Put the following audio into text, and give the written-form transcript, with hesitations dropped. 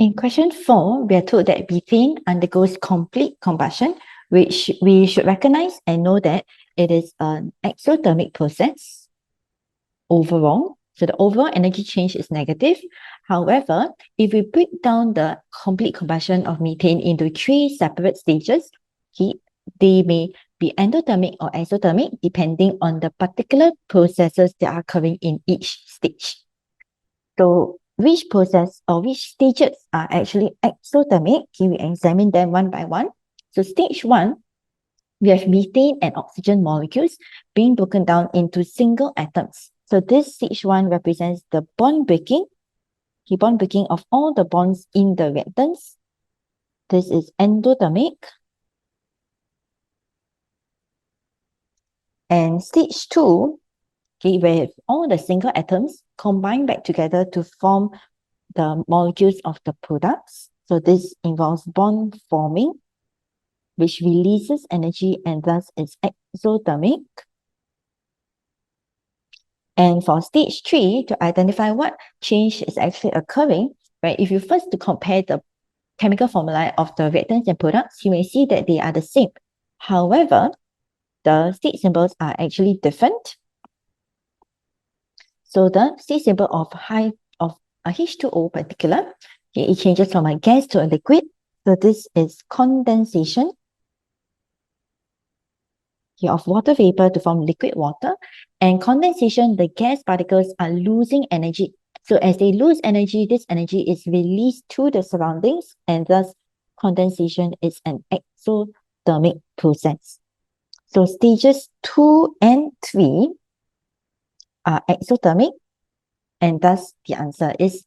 In question 4, we are told that methane undergoes complete combustion, which we should recognize and know that it is an exothermic process overall. So the overall energy change is negative. However, if we break down the complete combustion of methane into 3 separate stages, they may be endothermic or exothermic depending on the particular processes that are occurring in each stage. So which process or which stages are actually exothermic? Here we examine them one by one. So stage 1, we have methane and oxygen molecules being broken down into single atoms. So this stage 1 represents the bond breaking of all the bonds in the reactants. This is endothermic. And stage 2, okay, where all the single atoms combine back together to form the molecules of the products. So this involves bond forming, which releases energy and thus is exothermic. And for stage 3, to identify what change is actually occurring, right? If you first to compare the chemical formula of the reactants and products, you may see that they are the same. However, the state symbols are actually different. So the state symbol of a H2O particular, okay, it changes from a gas to a liquid. So this is condensation of water vapor to form liquid water. And condensation, the gas particles are losing energy. So as they lose energy, this energy is released to the surroundings, and thus condensation is an exothermic process. So stages 2 and 3 are exothermic, and thus the answer is